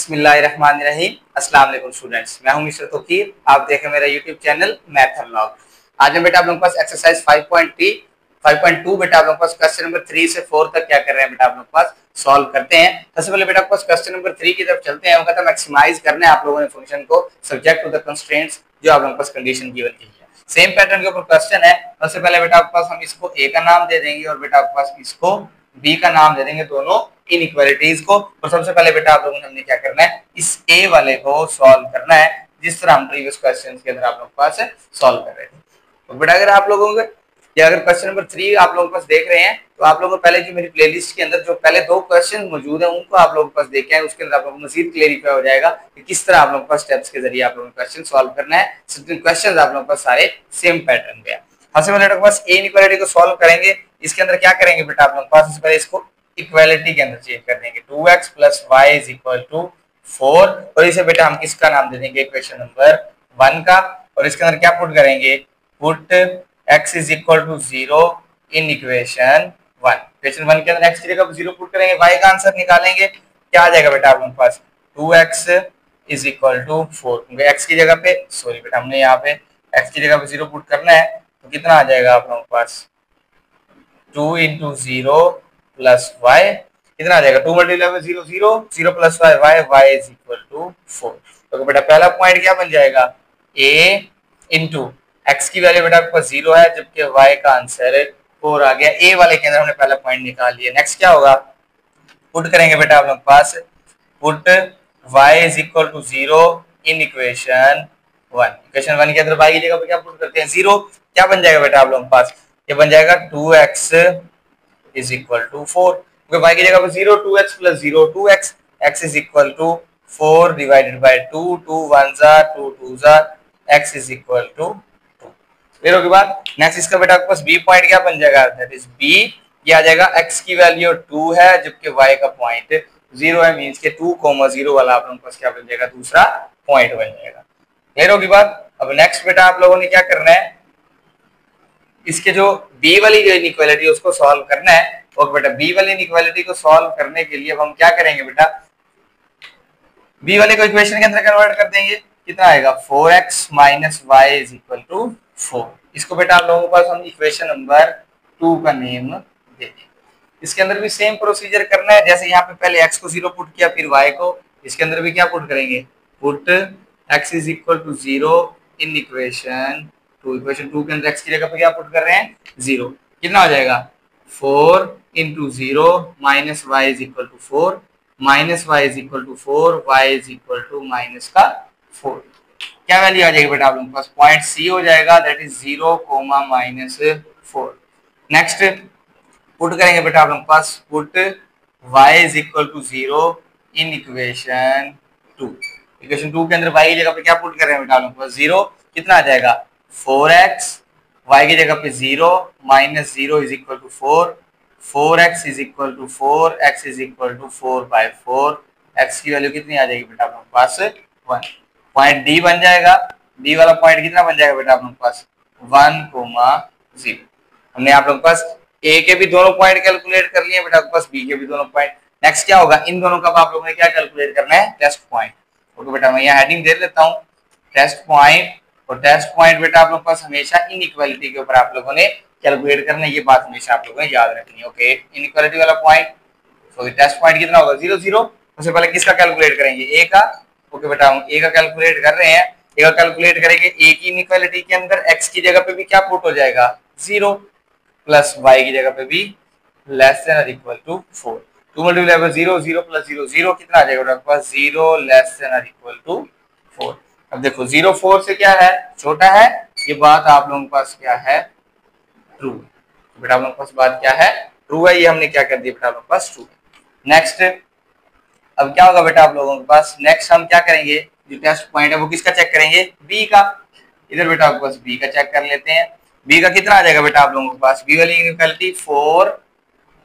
बिस्मिल्लाहिर्रहमानिर्रहीम। अस्सलाम वालेकुम स्टूडेंट्स, मैं हूं मिस्टर तौकीर। आप देखें मेरा यूट्यूब चैनल मैथ व्लॉग। आज हम बेटा आप लोगों के पास एक्सरसाइज 5.2 बेटा आप लोगों के पास क्वेश्चन नंबर 3 से 4 तक क्या कर रहे हैं बेटा आप लोगों के पास सॉल्व करते हैं। सबसे पहले बेटा आपके पास क्वेश्चन नंबर 3 की तरफ चलते हैं। वो कहता है मैक्सिमाइज करना है आप लोगों ने फंक्शन को सब्जेक्ट टू द कंस्ट्रेंट्स जो आप लोगों के पास कंडीशन गिवन की है। सेम पैटर्न के ऊपर क्वेश्चन है। सबसे पहले बेटा आपके पास हम इसको ए का नाम दे देंगे और बेटा आपके पास इसको बी का नाम दे देंगे, दोनों इनइक्वालिटीज को। और सबसे पहले बेटा आप लोगों ने हमने क्या करना है, इस ए वाले को सॉल्व करना है जिस तरह हम प्रीवियस क्वेश्चंस के अंदर आप लोगों के पास सॉल्व कर रहे थे। तो बेटा अगर आप लोगों को अगर क्वेश्चन नंबर 3 आप लोगों के पास देख रहे हैं तो आप लोगों को पहले जो मेरी प्लेलिस्ट के अंदर जो पहले 2 क्वेश्चन मौजूद हैं उनको आप लोगों के पास देखे हैं। उसके अंदर आप लोगों को मजीद क्लेरिफाई हो जाएगा कि किस तरह आप लोगों के पास स्टेप्स के जरिए आप लोगों को क्वेश्चन सॉल्व करना है। क्वेश्चन आप लोगों के पास सारे सेम पैटर्न पे है। सबसे पहले आपके पास ए इनइक्वालिटी को सॉल्व करेंगे। इसके अंदर क्या करेंगे बेटा आप लोगों के पास, सबसे पहले इसको इक्वालिटी के अंदर चेंज कर देंगे। 2x + y = 4 और इसे बेटा हम किसका नाम दे देंगे, इक्वेशन नंबर 1 का। और इसके अंदर क्या पुट करेंगे, put x = 0 in equation 1। Equation 1 के अंदर x की जगह 0 पुट करेंगे, y का आंसर निकालेंगे। क्या आ जाएगा बेटा आप लोगों के पास, 2x = 4। क्योंकि x की जगह पे सॉरी बेटा हमने यहाँ पे x की जगह पे 0 पुट करना है तो कितना आ जाएगा आप लोगों के पास, 2 × 0 + y कितना आ जाएगा, 2 × 0 0 0 + y = 4। तो बेटा पहला पॉइंट क्या बन जाएगा, a × x की वैल्यू बेटा आपके पास 0 है जबकि y का आंसर 4 आ गया। a वाले के अंदर हमने पहला पॉइंट निकाल लिया। नेक्स्ट क्या होगा, पुट करेंगे बेटा आप लोग पास, put y = 0 in equation 1। Equation 1 के अंदर y की जगह पे क्या पुट करते हैं, 0। क्या बन जाएगा बेटा आप लोगों के पास, ये बन जाएगा 2x = 4। क्योंकि y की जगह पे 0, 2x + 0 2x, x = 4 / 2, 2 1 2 2 x = 2। Clear होगी बात। नेक्स्ट इसका बेटा आपके पास b पॉइंट क्या बन जाएगा, दैट इज b ये आ जाएगा, x की वैल्यू 2 है जबकि y का पॉइंट 0 है, मींस के 2, 0 वाला आप लोगों के पास क्या बन जाएगा, दूसरा पॉइंट बन जाएगा। क्लियर होगी बात। अब नेक्स्ट बेटा आप लोगों ने क्या करना है, इसके जो b वाली जो इनइक्वालिटी है उसको सॉल्व करना है। और बेटा b वाली इनइक्वालिटी को सॉल्व करने के लिए अब हम क्या करेंगे बेटा, b वाले को इक्वेशन के अंदर कन्वर्ट कर देंगे। कितना आएगा, 4x - y = 4। इसको बेटा आप लोगों के पास हम इक्वेशन नंबर 2 का नेम दे देंगे। इसके अंदर भी सेम प्रोसीजर करना है, जैसे यहाँ पे पहले x को 0 पुट किया फिर y को, इसके अंदर भी क्या पुट करेंगे, put x = 0 in equation 2। Equation 2 के अंदर x की जगह पे क्या पुट कर रहे हैं, 0। कितना हो जाएगा, 4 × 0 - y = 4 - y = 4 y = -4। क्या वैल्यू आ जाएगी बेटा आप लोगों के पास, पॉइंट सी हो जाएगा, दैट इज 0, -4। नेक्स्ट पुट करेंगे बेटा आप लोगों के पास, put y = 0 in equation 2। Equation 2 के अंदर y की जगह पे क्या पुट कर रहे हैं बेटा आप लोगों के पास, 0। कितना आ जाएगा, 4x, y की जगह पे 0 - 0 = 4 4x = 4 x = 4/4। x की वैल्यू कितनी आ जाएगी बेटा आप लोगों के पास, 1। पॉइंट डी बन जाएगा, डी वाला पॉइंट कितना बन जाएगा बेटा आप लोगों के पास, 1, 0। हमने आप लोगों के पास ए के भी दोनों पॉइंट कैलकुलेट कर लिए बेटा आपके पास बी के भी दोनों पॉइंट। नेक्स्ट क्या होगा, इन दोनों का आप लोगों ने क्या कैलकुलेट करना है, टेस्ट पॉइंट। ओके बेटा मैं यहाँ हेडिंग दे देता हूँ, टेस्ट पॉइंट। और टेस्ट पॉइंट बेटा आप लोगों के पास हमेशा इनइक्वालिटी के ऊपर आप लोगों ने कैलकुलेट करना है, ये बात हमेशा आप लोगों ने याद रखनी है। ओके इनइक्वालिटी वाला पॉइंट, तो टेस्ट पॉइंट कितना होगा, 0 0। सबसे पहले किसका कैलकुलेट करेंगे, ए का। ओके बेटा हम ए का कैलकुलेट कर रहे हैं, ए का कैलकुलेट करेंगे। ए की इनइक्वालिटी के अंदर x की जगह पे भी क्या पुट हो जाएगा, 0 प्लस y की जगह पे भी < 4। 2 × 0 0 + 0 0 कितना आ जाएगा बेटा आपके पास, 0 < 4। अब देखो 0 4 से क्या है, छोटा है, ये बात आप लोगों के पास क्या है, ट्रू। बेटा आप लोगों के पास बात क्या है, ट्रू है। ये हमने क्या कर दिया बेटा आप लोगों के पास, ट्रू। नेक्स्ट अब क्या होगा बेटा आप लोगों के पास, नेक्स्ट हम क्या करेंगे, जो टेस्ट पॉइंट है वो किसका चेक करेंगे, बी का। इधर बेटा आपके पास बी का चेक कर लेते हैं। बी का कितना आ जाएगा बेटा आप लोगों के पास, बी वाली इनइक्वालिटी 4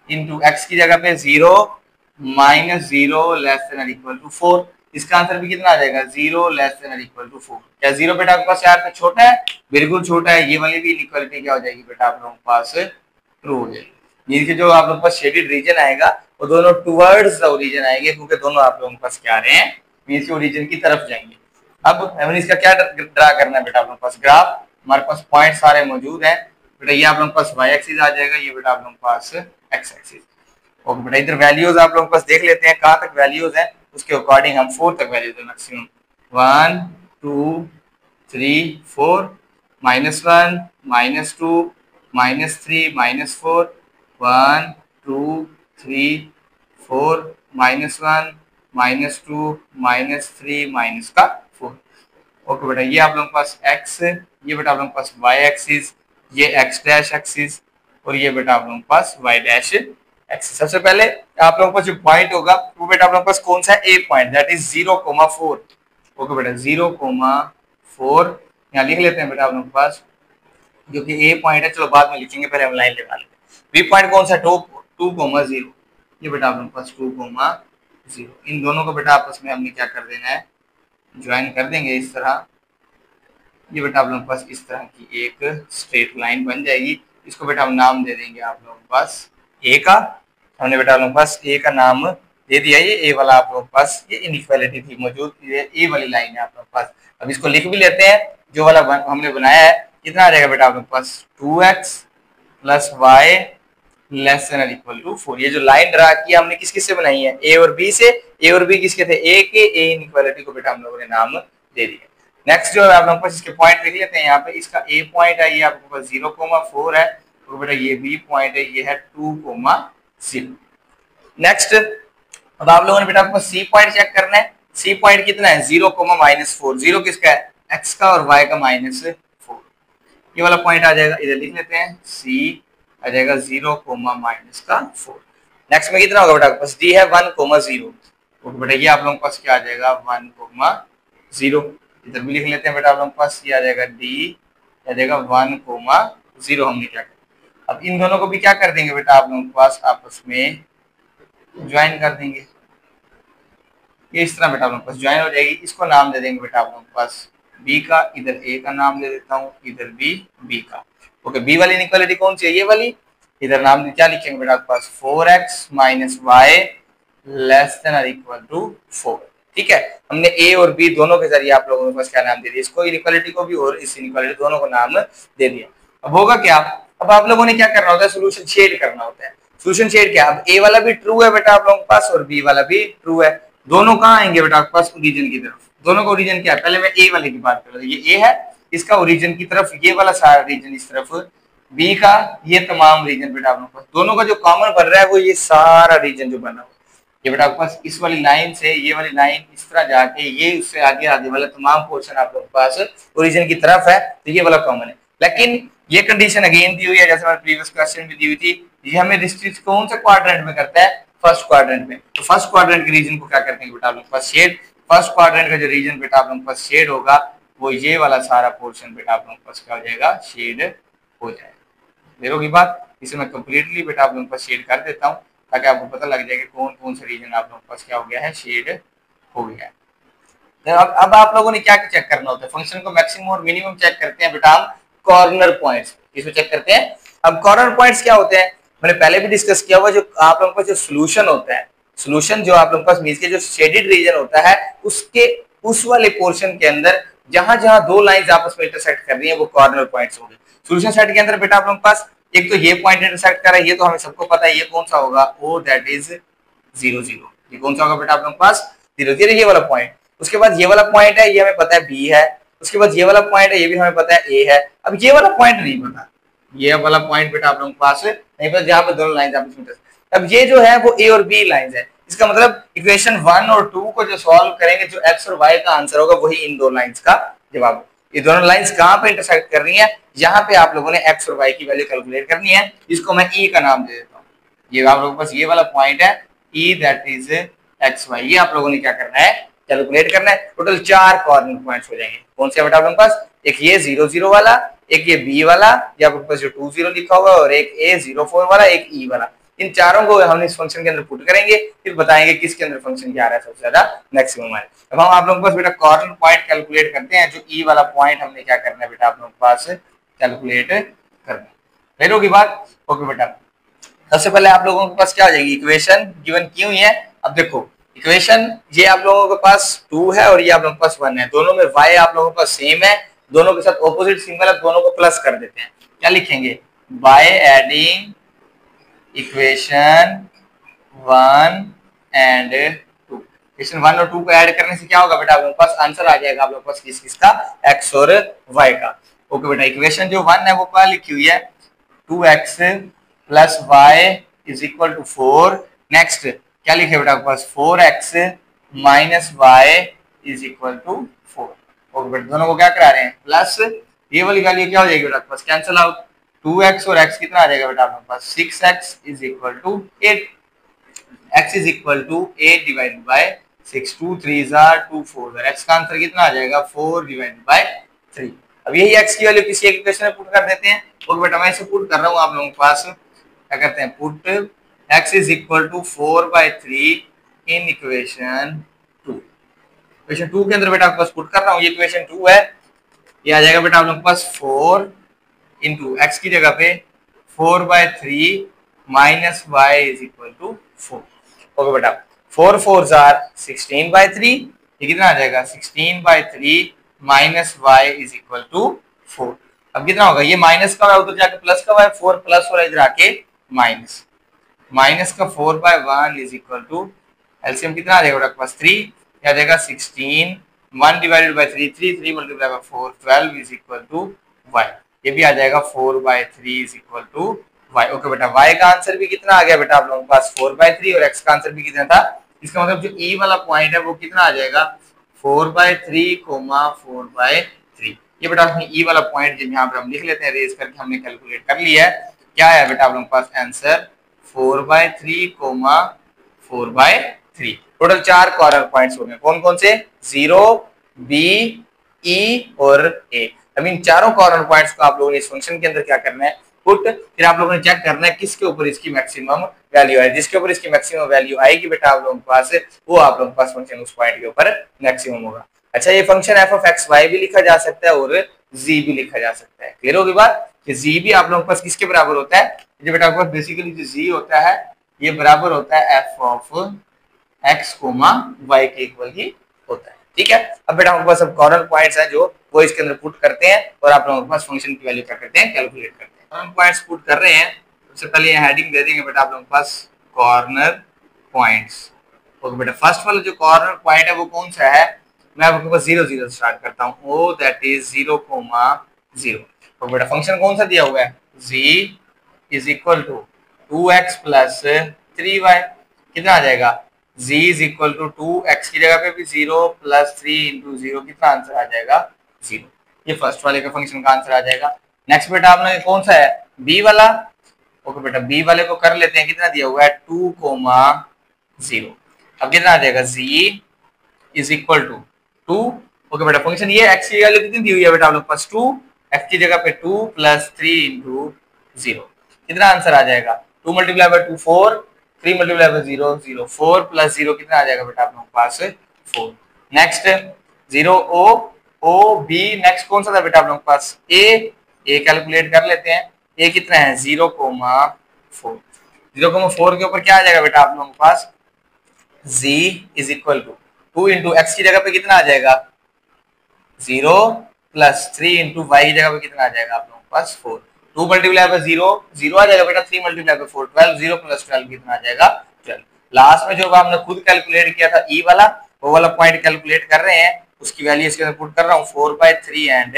× x की जगह पे 0 - 0 < 4। इसका आंसर भी कितना आ जाएगा, 0 < 4। क्या 0 बेटा आपके पास यार छोटा है, बिल्कुल छोटा है। ये वाली भी इनइक्वालिटी क्या हो जाएगी बेटा आप लोगों के पास, ट्रू हो जाएगी। जिनके जो आप लोगों के पास शेडेड रीजन आएगा वो दोनों टुवर्ड्स द ओरिजिन आएंगे, क्योंकि दोनों आप लोगों के पास क्या आ रहे हैं, मीन्स के ओरिजिन की तरफ जाएंगे। अब हमें इसका क्या ड्रा करना है बेटा, आप लोगों के पास ग्राफ, हमारे पास पॉइंट सारे मौजूद हैं बेटा। ये आप लोगों के पास वाई एक्सिस आ जाएगा, ये बेटा आप लोगों के पास एक्स एक्सिस। ओके बेटा, इधर वैल्यूज आप लोगों के पास देख लेते हैं कहाँ तक वैल्यूज हैं, उसके अकॉर्डिंग हम 4 तक वैल्यूज है मैक्सिमम। 1 2 3 4 -1 -2 -3 -4 1 2 3 4 -1 -2 -3 -4। ओके बेटा, ये आप लोगों के पास x, ये बेटा आप लोगों के पास y एक्सिस, ये x डैश एक्सिस, और ये बेटा आप लोगों के पास y डैश एक्सिस। सबसे पहले आप लोगों के पास जो पॉइंट होगा वो बेटा आप लोगों के पास कौन सा है, a point, that is 0,4। Okay बेटा 0,4 यहाँ लिख लेते हैं बेटा आप लोगों के पास, जो कि a पॉइंट है, चलो बाद में लिखेंगे, पहले हम लाइन लगा लेते हैं। b पॉइंट कौन सा, 2,0, ये बेटा आप लोगों के पास 2,0। इन दोनों को बेटा आपस में हमने क्या कर देना है, ज्वाइन कर देंगे इस तरह। ये बेटा आप लोगों के पास इस तरह की एक स्ट्रेट लाइन बन जाएगी। इसको बेटा हम नाम दे देंगे आप लोगों के पास ए का। हमने बेटा आप लोगों के पास ए का नाम दे दिया। ये ए वाला आप लोगों के पास ये इनइक्वालिटी थी मौजूद, ये ए वाली लाइन है आप लोगों के पास। अब इसको लिख भी लेते हैं, जो वाला हमने बनाया है कितना आ जाएगा बेटा आप लोगों के पास, 2x plus y less than और इक्वल टू 4। ये जो लाइन ड्रा की हमने किस किस से बनाई है, ए और बी से। ए और बी किसके थे, ए के। ए इनइक्वालिटी को बेटा हम लोगों ने नाम दे दिया। नेक्स्ट जो है आप लोगों के पास इसके पॉइंट लिख लेते हैं। यहाँ पे इसका ए पॉइंट है, ये आपके पास 0,4 है, तो बेटा ये बी पॉइंट है, ये है 2,0। नेक्स्ट अब आप लोगों ने बेटा आपको सी पॉइंट चेक करना है। सी पॉइंट कितना है, 0,-4। 0 किसका है, एक्स का, और वाई का -4। ये वाला पॉइंट आ जाएगा, इधर लिख लेते हैं, सी आ जाएगा 0,-4। नेक्स्ट में कितना होगा बेटा आपके पास, डी है 1,0, तो बेटा ये आप लोगों के पास क्या आ जाएगा, 1,0। इधर भी लिख लेते हैं बेटा आप लोगों के पास, ये आ जाएगा डी आ जाएगा 1,0। हमने क्या किया, अब इन दोनों को भी क्या कर देंगे बेटा आप लोगों के पास आपस में ज्वाइन कर देंगे। ये इस तरह बेटा आप लोगों के पास ज्वाइन हो जाएगी। इसको नाम दे देंगे बेटा आप लोगों के पास बी का, इधर ए का नाम दे देता हूँ, इधर भी बी का। ओके, बी वाली इनइक्वालिटी कौन सी है, ये वाली। इधर नाम क्या लिखेंगे बेटा आपके पास, 4x minus y less than और इक्वल टू 4। ठीक है, हमने ए और बी दोनों के जरिए आप लोगों के पास क्या नाम दे दिया, इसको इनइक्वालिटी को भी और इस इनइक्वालिटी दोनों को नाम दे दिया। अब होगा क्या, अब आप लोगों ने क्या करना होता है, सोल्यूशन शेड करना होता है। सोल्यूशन शेड क्या, अब ए वाला भी ट्रू है बेटा आप लोगों के पास और बी वाला भी ट्रू है। दोनों कहाँ आएंगे बेटा आपके पास, ओरिजिन की तरफ। दोनों का ओरिजिन क्या है, पहले मैं ए वाले की बात कर रहा हूँ, ये ए है, इसका ओरिजिन की तरफ ये वाला सारा रीजन इस तरफ, बी का ये तमाम रीजन बेटा आप लोगों के पास। दोनों का जो कॉमन बन रहा है वो ये सारा रीजन जो बना हुआ है, ये बेटा आपके पास इस वाली लाइन से ये वाली लाइन इस तरह जाके ये उससे आगे आगे वाला तमाम पोर्शन आप लोगों के पास ओरिजिन की तरफ है, तो ये वाला कॉमन है। लेकिन ये कंडीशन अगेन दी हुई है, जैसे हमारे प्रीवियस क्वेश्चन में दी हुई थी, ये हमें रिस्ट्रिक्ट कौन से क्वाड्रेंट में करता है, फर्स्ट क्वाड्रेंट में। तो फर्स्ट क्वाड्रेंट के रीजन को क्या करते हैं बेटा आप लोगों के पास, शेड। फर्स्ट क्वाड्रेंट का जो रीजन बेटा आप लोगों के पास शेड होगा वो ये वाला सारा पोर्शन बेटा आप लोगों के पास क्या हो जाएगा, शेड हो जाएगा। क्लियर होगी बात, इसे मैं कंप्लीटली बेटा आप लोगों के पास शेड कर देता हूँ ताकि आपको पता लग जाए कि कौन कौन सा रीजन आप लोगों के पास क्या हो गया है, शेड हो गया है। अब आप लोगों ने क्या चेक करना होता है, फंक्शन को मैक्सिमम और मिनिमम चेक करते हैं बेटा हम कॉर्नर पॉइंट्स, इसमें चेक करते हैं। अब कॉर्नर पॉइंट्स क्या होते हैं, मैंने पहले भी डिस्कस किया हुआ, जो आप लोगों के पास जो सोल्यूशन होता है, सोल्यूशन जो आप लोगों के पास मींस के जो शेडेड रीजन होता है उसके उस वाले पोर्शन के अंदर जहां जहां दो लाइंस आपस में इंटरसेक्ट कर रही है वो कॉर्नर पॉइंट्स होंगे। सोल्यूशन सेट के अंदर बेटा आप लोगों के पास एक तो ये पॉइंट इंटरसेक्ट कर रहा है, ये तो हमें सबको पता है, ये कौन सा होगा, ओ दैट इज 0 0। ये कौन सा होगा बेटा आप लोगों के पास, 0 0, ये वाला पॉइंट। उसके बाद ये वाला पॉइंट है, ये हमें पता है बी है। उसके बाद ये वाला पॉइंट है, ये भी हमें पता है ए है। अब ये वाला पॉइंट नहीं पता, ये वाला पॉइंट बेटा आप लोगों के पास नहीं पता, जहां पर दोनों लाइन आपस में। अब ये जो है वो ए और बी लाइंस है, इसका मतलब इक्वेशन 1 और 2 को जो सॉल्व करेंगे, जो एक्स और वाई का आंसर होगा वही इन दो लाइंस का जवाब। ये दोनों लाइंस कहां पे इंटरसेक्ट कर रही हैं, यहाँ पे आप लोगों ने एक्स और वाई की वैल्यू कैलकुलेट करनी है। इसको मैं ई का नाम दे देता हूँ, ये आप लोगों के पास ये वाला पॉइंट है ई दैट इज एक्स वाई। ये आप लोगों ने क्या करना है, कैलकुलेट करना है। टोटल 4 कॉर्नर पॉइंट्स हो जाएंगे। कौन से बेटा आप लोगों के पास, एक ये 0 0 वाला, एक ये बी वाला, ये आपके पास जो 2 0 लिखा हुआ है, और एक ए 0 4 वाला, एक ई वाला। इन चारों को हम इस फंक्शन के अंदर पुट करेंगे, फिर बताएंगे किसके अंदर फंक्शन क्या आ रहा है सबसे ज्यादा मैक्सिमम है। अब हम आप लोगों के पास बेटा कॉर्नर पॉइंट कैलकुलेट करते हैं। जो ई वाला पॉइंट हमने क्या करना है बेटा आप लोगों के पास कैलकुलेट करना है। क्लियर होगी बात, ओके बेटा। सबसे पहले आप लोगों के पास क्या हो जाएगी, इक्वेशन गिवन की हुई है। अब देखो इक्वेशन ये आप लोगों के पास 2 है और ये आप लोगों के पास 1 है, दोनों में y आप लोगों के पास सेम है, दोनों के साथ ऑपोजिट सिंबल है, दोनों को प्लस कर देते हैं। क्या लिखेंगे? By adding equation 1 and 2, equation 1 और 2 को ऐड करने से क्या होगा बेटा? आप लोगों के पास आंसर आ जाएगा आप लोगों के पास किस किस का, x और y का। ओके बेटा, इक्वेशन जो 1 है वो क्या लिखी हुई है? 2x plus y is equal to 4। Next क्या लिखे बेटा आपके पास? 4x minus y is equal to 4। Okay बेटा, दोनों को क्या करा रहे हैं? प्लस। ये वाली वैल्यू क्या हो जाएगी बेटा आपके पास? Cancel out. 2x और x कितना आ जाएगा बेटा आपके पास? 6x is equal to 8। x is equal to 8 divided by 6, 2 3 2 4। x का आंसर कितना आ जाएगा? 4 डिवाइडेड बाय 3। अब यही x की वैल्यू किसी एक इक्वेशन में पुट कर देते हैं। ओके बेटा, मैं इसे पुट कर रहा हूँ आप लोगों के पास। क्या करते हैं? Put x is equal to 4/3 in equation 2। Equation 2 के अंदर बेटा आपके पास पुट कर रहा हूँ, ये इक्वेशन 2 है। ये आ जाएगा बेटा आप लोगों के पास 4 इंटू एक्स की जगह पे 4/3 minus y is equal to 4। Okay बेटा, 4 4 आर 16/3, ये कितना आ जाएगा? 16/3 minus y is equal to 4। अब कितना होगा? ये माइनस का है उधर जाके प्लस का है, 4 प्लस हो रहा है इधर आके माइनस। माइनस का 4/1 इज इक्वल टू एलसीएम कितना आ जाएगा बेटा आपके पास? 3। क्या आ जाएगा? 16, 1 divided by 3, 3 multiply by 4, 12 is equal to y। ये भी आ जाएगा 4/3 is equal to y। Okay बेटा, y का आंसर भी कितना आ गया बेटा आप लोगों के पास? 4/3, और x का आंसर भी कितना था? इसका मतलब जो e वाला पॉइंट है वो कितना आ जाएगा? 4/3, 4/3। ये बेटा अपनी e वाला पॉइंट जब यहाँ पर हम लिख लेते हैं, रेज करके हमने कैलकुलेट कर लिया है। क्या है बेटा आप लोगों के पास आंसर? 4/3, 4/3। टोटल 4 कॉर्नर पॉइंट्स हो गए। कौन कौन से? 0, b, e और a। अब इन चारों कॉर्नर पॉइंट्स को आप लोगों ने इस फंक्शन के अंदर क्या करना है? पुट। फिर आप लोगों ने चेक करना है किसके ऊपर इसकी मैक्सिमम वैल्यू है। जिसके ऊपर इसकी मैक्सिमम वैल्यू आएगी बेटा आप लोगों के पास, वो आप लोगों के पास फंक्शन उस पॉइंट के ऊपर मैक्सिमम होगा। अच्छा, ये function f of x y भी लिखा जा सकता है और z भी लिखा जा सकता है। क्लियर होगी बात? कि z भी आप लोगों के पास किसके बराबर होता है? जो बेटा आपके पास बेसिकली जो z होता है ये बराबर होता है f of x, y के इक्वल ही होता है। ठीक है, अब बेटा हमारे पास सब कॉर्नर पॉइंट्स हैं जो वो इसके अंदर पुट करते हैं और आप लोगों के पास फंक्शन की वैल्यू क्या करते हैं? कैलकुलेट करते हैं। कॉर्नर पॉइंट्स पुट कर रहे हैं, सबसे पहले ये हेडिंग दे देंगे बेटा आप लोगों के पास कॉर्नर पॉइंट्स। ओके बेटा, फर्स्ट वाला जो कॉर्नर पॉइंट है वो कौन सा है? मैं आपके पास 0 0 स्टार्ट करता हूँ। ओ दैट इज 0, 0। तो बेटा फंक्शन कौन सा दिया हुआ है? z is equal to 2x plus 3y। कितना आ जाएगा? z is equal to 2x की जगह पे भी 0 प्लस 3 इंटू 0, कितना आंसर आ जाएगा? 0। ये फर्स्ट वाले का फंक्शन का आंसर आ जाएगा। नेक्स्ट बेटा आपने कौन सा है? b वाला। ओके बेटा, b वाले को कर लेते हैं। कितना दिया हुआ है? 2, 0। अब कितना आ जाएगा? z is equal to 2। Okay बेटा, फंक्शन ये x की वैल्यू कितनी दी हुई है बेटा आप लोग पास? 2। x की जगह पे 2 प्लस 3 इंटू 0, कितना आंसर आ जाएगा? 2 multiply by 2 4, 3 multiply bye 0 0, 4 plus 0 कितना आ जाएगा बेटा आप लोग पास? 4। Next 0 o b। नेक्स्ट कौन सा था बेटा आप लोग पास? a कैलकुलेट कर लेते हैं। a कितना है? 0,4। 0,4 के ऊपर क्या आ जाएगा बेटा आप लोगों के पास? z is equal to 2 into x की जगह पे कितना आ जाएगा? 0 प्लस 3 इंटू वाई की जगह पे कितना आ जाएगा आप लोगों के पास? 4। 2 मल्टीप्लाई बाय 0 0 आ जाएगा बेटा। 3 मल्टीप्लाई बाय 4 12, 0 प्लस 12 कितना आ जाएगा? 12। लास्ट में जो हमने खुद कैलकुलेट किया था ई वाला, वो वाला पॉइंट कैलकुलेट कर रहे हैं, उसकी वैल्यू इसके अंदर पुट कर रहा हूँ 4/3 एंड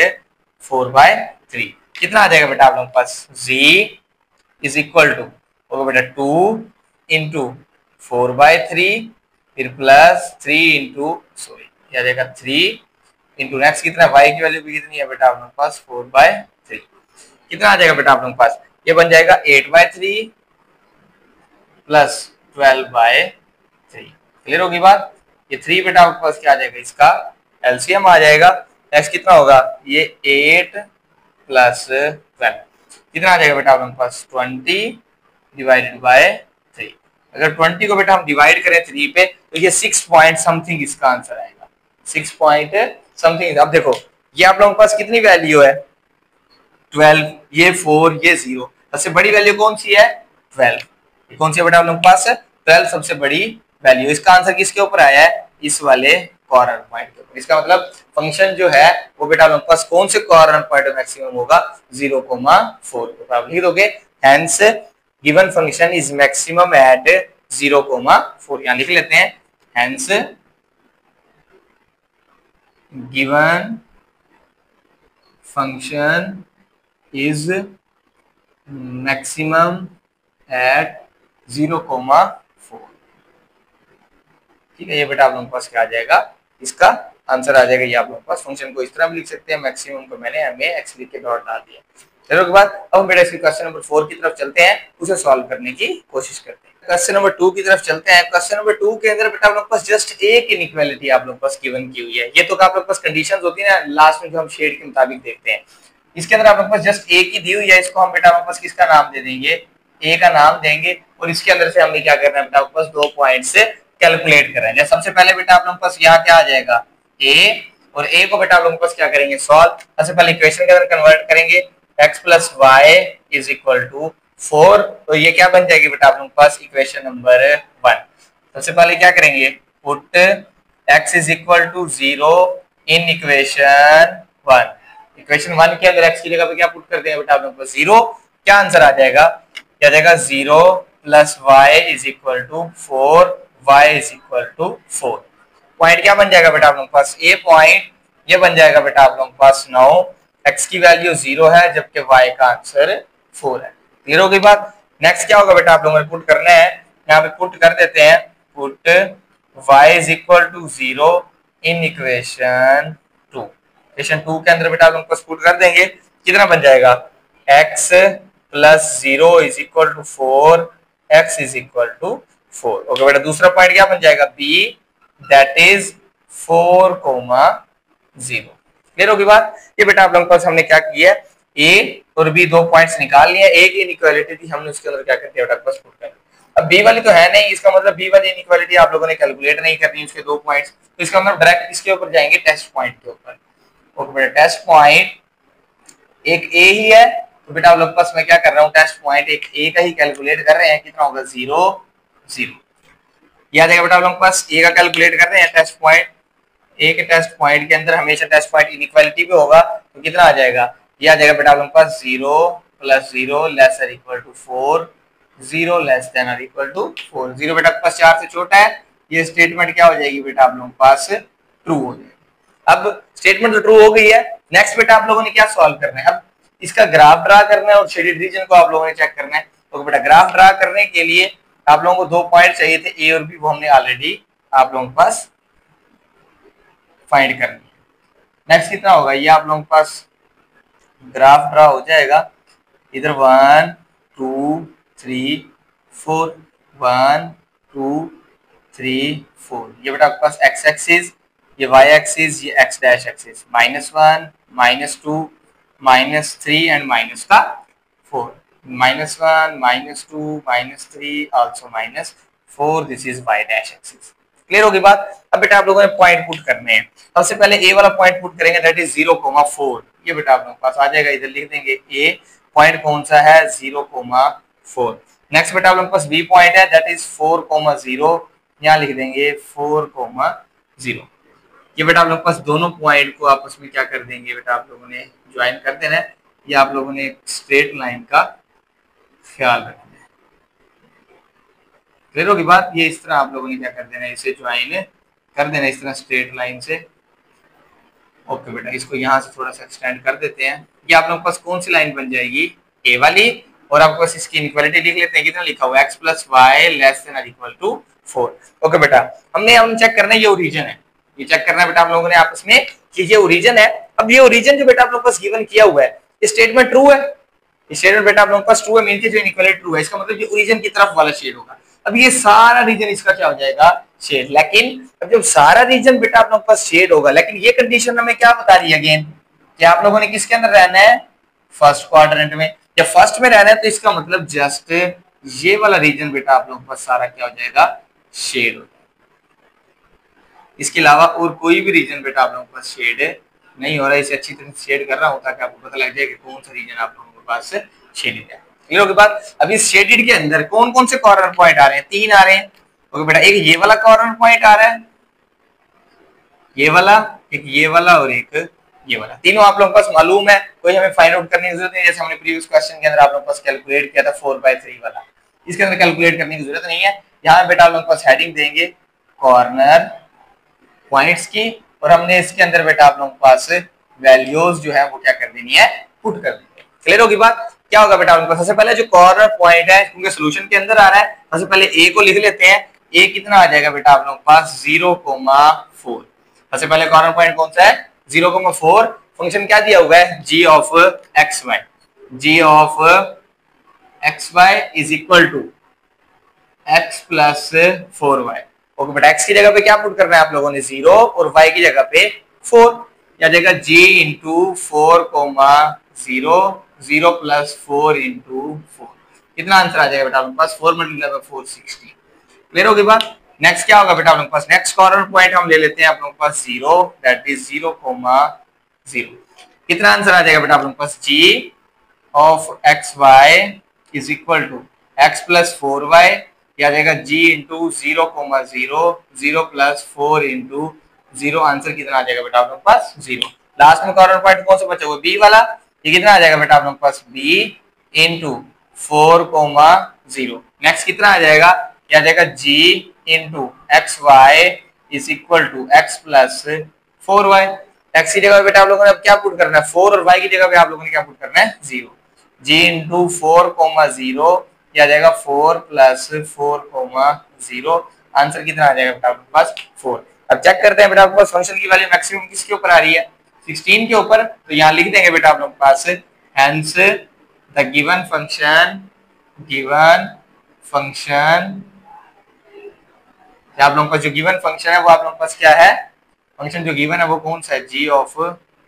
4/3। कितना आ जाएगा बेटा आप लोगों के पास? z is equal to okay बेटा 2 इंटू 4/3 फिर प्लस 3 इंटू सॉरी क्या आ जाएगा? 3 इंटू नेक्स्ट कितना? y की वैल्यू भी कितनी है बेटा आप लोगों के पास? 4/3। कितना आ जाएगा बेटा आप लोगों के पास? ये बन जाएगा 8/3 प्लस 12/3। क्लियर होगी बात? ये 3 बेटा आपके पास क्या आ जाएगा? इसका एलसीएम आ जाएगा। नेक्स्ट कितना होगा? ये 8 प्लस 12 कितना आ जाएगा बेटा आप लोगों के पास? 20 डिवाइडेड बाय 3। अगर 20 को बेटा हम डिवाइड करें 3 पे तो ये 6 पॉइंट समथिंग इसका आंसर आएगा। 6 पॉइंट समथिंग। अब देखो ये आप लोगों के पास कितनी वैल्यू है? 12, ये 4, ये 0। सबसे बड़ी वैल्यू कौन सी है? 12। ये कौन सी है बेटा आप लोगों के पास? 12 सबसे बड़ी वैल्यू। इसका आंसर किसके ऊपर आया है? इस वाले कॉर्नर पॉइंट के ऊपर। इसका मतलब फंक्शन जो है वो बेटा आपके पास कौन से कॉर्नर पॉइंट में मैक्सिमम होगा? 0,4 पे। आप लिख दोगे hence given function is maximum at 0,4। यहां लिख लेते हैं hence given function is maximum at 0,4। ठीक है, ये बेटा आप लोगों के पास क्या आ जाएगा? इसका आंसर आ जाएगा। ये आप लोगों के पास फंक्शन को इस तरह भी लिख सकते हैं, मैक्सिमम को मैंने एम ए एक्स लिख के डॉट डाल दिया। चलो के बाद अब हम बेटा इसके क्वेश्चन नंबर 4 की तरफ चलते हैं, उसे सॉल्व करने की कोशिश करते हैं। क्वेश्चन नंबर 2 की तरफ चलते हैं। क्वेश्चन नंबर 2 के अंदर बेटा आप लोग के पास जस्ट एक इनइक्वालिटी आप लोग के पास गिवन की हुई है। ये तो आप लोग के पास कंडीशंस होती है ना लास्ट में जो हम शेड के मुताबिक देखते हैं। इसके अंदर आप लोग के पास जस्ट एक ही दी हुई है। इसको हम बेटा आप लोग के पास किसका नाम दे देंगे? ए का नाम देंगे। और इसके अंदर से हमने क्या करना है बेटा आपके पास? 2 पॉइंट से कैलकुलेट कर रहे हैं। सबसे पहले बेटा आप लोग के पास यहाँ क्या आ जाएगा? ए, और ए को बेटा आप लोगों के पास क्या करेंगे? सॉल्व। सबसे पहले इक्वेशन के अंदर कन्वर्ट करेंगे। x plus y is equal to 4। तो ये क्या बन जाएगी बेटा आप लोगों के पास? Equation number 1। सबसे पहले क्या करेंगे? Put x is equal to 0 in equation 1। Equation 1 के अंदर x की जगह पे क्या पुट करते हैं बेटा आप लोगों के पास? 0। क्या आंसर आ जाएगा? क्या जाएगा? 0 plus y is equal to 4, y is equal to 4। Point क्या बन जाएगा बेटा आप लोगों के पास? ए पॉइंट। ये बन जाएगा बेटा आप लोगों के पास 9। x की वैल्यू 0 है जबकि y का आंसर 4 है। क्लियर हो गई बात? नेक्स्ट क्या होगा बेटा आप लोगों ने पुट करना है? यहाँ पे पुट कर देते हैं। Put y is equal to 0 in equation 2। Equation 2 के अंदर बेटा आप लोगों को पुट कर देंगे। कितना बन जाएगा? x plus 0 is equal to 4, x is equal to 4। Okay बेटा, दूसरा पॉइंट क्या बन जाएगा? b that is 4,0। क्लियर होगी बात? ये बेटा आप लोगों के पास हमने क्या किया है? ए और बी 2 पॉइंट्स निकाल लिए। ए की इनइक्वालिटी थी, हमने उसके अंदर क्या कर दिया बेटा पास पुट कर। अब बी वाली तो है नहीं, इसका मतलब बी वाली इनइक्वालिटी आप लोगों ने कैलकुलेट नहीं करनी उसके 2 पॉइंट्स। तो इसका मतलब डायरेक्ट किसके ऊपर जाएंगे? टेस्ट पॉइंट के ऊपर। ओके बेटा, टेस्ट पॉइंट एक ए ही है तो बेटा आप लोग के पास मैं क्या कर रहा हूँ? टेस्ट पॉइंट एक ए का ही कैलकुलेट कर रहे हैं। कितना होगा? 0, 0। याद है बेटा आप लोग के पास ए का कैलकुलेट कर रहे हैं टेस्ट पॉइंट। ए के टेस्ट पॉइंट के अंदर हमेशा टेस्ट पॉइंट इनइक्वालिटी पे होगा तो कितना आ जाएगा? ये आ जाएगा बेटा आप लोगों के पास 0 प्लस 0 लेस और इक्वल टू 4, 0 लेस देन और इक्वल टू 4। 0 बेटा आपके पास 4 से छोटा है। ये स्टेटमेंट क्या हो जाएगी बेटा आप लोगों के पास? ट्रू हो जाएगी। अब स्टेटमेंट तो ट्रू हो गई है। नेक्स्ट बेटा आप लोगों ने क्या सॉल्व करना है? अब इसका ग्राफ ड्रा करना है और शेडेड रीजन को आप लोगों ने चेक करना है। तो बेटा ग्राफ ड्रा करने के लिए आप लोगों को 2 पॉइंट चाहिए थे, ए और बी, वो हमने ऑलरेडी आप लोगों के पास फाइंड करनी है। नेक्स्ट कितना होगा? ये आप लोगों के पास ग्राफ ड्रा हो जाएगा। इधर 1 2 3 4, 1 2 3 4। ये बेटा आपके पास एक्स एक्सिस, ये वाई एक्सिस, ये x dash axis. -1 -2 -3 and minus का 4। -1 -2 -3 also -4। This is y dash axis. Clear होगी बात? अब बेटा आप लोगों ने पॉइंट पुट करने हैं। सबसे पहले ए वाला पॉइंट पुट करेंगे, दैट इज 0,4। ये बेटा आप लोगों के पास आ जाएगा। इधर लिख देंगे ए पॉइंट कौन सा है? 0,4। नेक्स्ट बेटा आप लोगों के पास बी पॉइंट है, दैट इज 4,0। यहाँ लिख देंगे 4,0। ये बेटा आप लोगों के पास दोनों पॉइंट को आपस में क्या कर देंगे बेटा आप लोगों ने? ज्वाइन कर देना है। ये आप लोगों ने स्ट्रेट लाइन का ख्याल रखना है। क्लियर होगी बात? ये इस तरह आप लोगों ने क्या कर देना है? इसे ज्वाइन कर देना इस तरह स्ट्रेट लाइन से। ओके बेटा, इसको यहाँ से थोड़ा सा एक्सटेंड कर देते हैं। ये आप लोगों के पास कौन सी लाइन बन जाएगी? ए वाली। और आपके पास इसकी इनइक्वालिटी लिख लेते हैं। कितना लिखा हुआ? x plus y less than और इक्वल टू 4। ओके बेटा, हमने चेक करना है ये ओरिजिन है। ये चेक करना है बेटा आप लोगों ने आपस में कि ये ओरिजिन है। अब ये ओरिजिन जो बेटा आप लोगों के पास गिवन किया हुआ है, ये स्टेटमेंट ट्रू है। ये स्टेटमेंट बेटा आप लोगों के पास ट्रू है, मीन की जो इनइक्वालिटी ट्रू है, इसका मतलब ये ओरिजिन की तरफ वाला शेड होगा। अब ये सारा रीजन इसका क्या हो जाएगा? शेड। लेकिन अब जब सारा रीजन बेटा आप लोगों के पास शेड होगा, लेकिन ये कंडीशन हमें क्या बता रही है अगेन कि आप लोगों ने किसके अंदर रहना है? फर्स्ट क्वाड्रेंट में। जब फर्स्ट में रहना है तो इसका मतलब जस्ट ये वाला रीजन बेटा आप लोगों के पास सारा क्या हो जाएगा? शेड हो जाएगा। इसके अलावा और कोई भी रीजन बेटा आप लोगों के पास शेड नहीं हो रहा है। इसे अच्छी तरह शेड कर रहा हूं ताकि आपको पता लग जाए कि कौन सा रीजन आप लोगों के पास शेडेड है। क्लियर हो गई बात? अब इस शेडेड के अंदर कौन कौन से कॉर्नर पॉइंट आ रहे हैं? 3 आ रहे हैं। ओके बेटा, एक ये वाला कॉर्नर पॉइंट आ रहा है, ये वाला, एक ये वाला और एक ये वाला, तीनों आप लोगों के पास मालूम है, कोई हमें फाइंड आउट करने की जरूरत नहीं। जैसे हमने प्रीवियस क्वेश्चन के अंदर आप लोगों के पास कैलकुलेट किया था 4/3 वाला, इसके अंदर कैलकुलेट करने की जरूरत नहीं है। यहाँ बेटा आप लोगों के पास हेडिंग देंगे कॉर्नर पॉइंट्स की, और हमने इसके अंदर बेटा आप लोगों के पास वैल्यूज जो है वो क्या कर देनी है, पुट कर देनी है। क्लियर होगी बात? क्या होगा बेटा आप लोगों के पास, सबसे पहले जो कॉर्नर पॉइंट है क्योंकि सोल्यूशन के अंदर आ रहा है, सबसे पहले ए को लिख लेते हैं। ए कितना आ जाएगा बेटा आप लोगों के पास 0,4। सबसे पहले कॉर्नर पॉइंट कौन सा है, 0,4। फंक्शन क्या दिया हुआ है, g of x y, g of x y is equal to x plus 4y। Okay बेटा, x की जगह पे क्या पुट करना है आप लोगों ने, 0, और y की जगह पे 4। या जाएगा g इंटू 4,0, 0 प्लस 4 इंटू 4। कितना आंसर आ जाएगा बेटा आपके पास, 4 मल्टीप्लाई बाय 4 60। क्लियर होगी बात? नेक्स्ट क्या होगा बेटा आप लोगों के पास, नेक्स्ट कॉर्नर पॉइंट हम ले लेते हैं आप लोगों के पास 0, दैट इज 0,0। कितना आंसर आ जाएगा बेटा आप लोगों के पास, g of x y is equal to x plus 4y, या जाएगा g into 0,0, 0 plus 4 into 0। Answer कितना आ जाएगा बेटा आप लोगों के पास, 0। लास्ट में कॉर्नर पॉइंट कौन सा बचा हुआ, b वाला, ये कितना आ जाएगा बेटा आप लोगों के पास, b इंटू 4,0। नेक्स्ट कितना आ जाएगा, क्या आ जाएगा, g into x y is equal to x plus 4y। x की जगह बेटा आप लोगों ने अब क्या पुट करना है, 4, और y की जगह पे आप लोगों ने क्या पुट करना है, 0। g इंटू 4,0 या जाएगा 4 प्लस 4,0। आंसर कितना आ जाएगा बेटा आपके पास, 4। अब चेक करते हैं बेटा आपके पास फंक्शन की वैल्यू मैक्सिमम किसके ऊपर आ रही है, 16 के ऊपर। तो यहाँ लिख देंगे बेटा आप लोगों के पास, हेंस द गिवन फंक्शन आप लोगों का जो गिवन फंक्शन है वो आप लोगों के पास क्या है, फंक्शन जो गिवन है वो कौन सा है, g ऑफ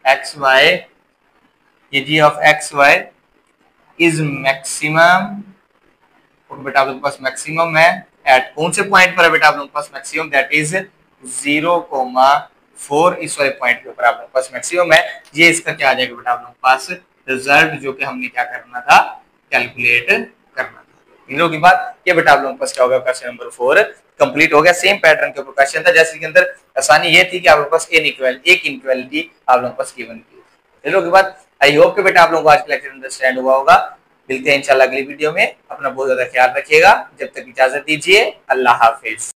एक्स वाई। ये g of x y is maximum, बेटा आप लोगों के पास मैक्सिमम है एट कौन से पॉइंट पर है बेटा आप लोगों के पास मैक्सिमम, दैट इज 0,4। इस वाले पॉइंट के ऊपर आप लोगों के पास मैक्सिमम है। ये इसका क्या आ जाएगा बेटा आप लोगों के पास, रिजल्ट जो कि हमने क्या करना था, कैलकुलेट करना था। इन लोगों की बात, ये बेटा आप लोगों के पास क्या होगा, क्वेश्चन नंबर 4 कंप्लीट हो गया। सेम पैटर्न के ऊपर क्वेश्चन था, जैसे के अंदर आसानी ये थी कि आप लोगों के पास एक इनइक्वालिटी आप लोगों के पास गिवन थी। इन लोगों की बात, आई होप कि बेटा आप लोगों को आज का लेक्चर अंडरस्टैंड हुआ होगा। मिलते हैं इंशाल्लाह अगली वीडियो में, अपना बहुत ज्यादा ख्याल रखिएगा। जब तक इजाजत दीजिए, अल्लाह हाफिज।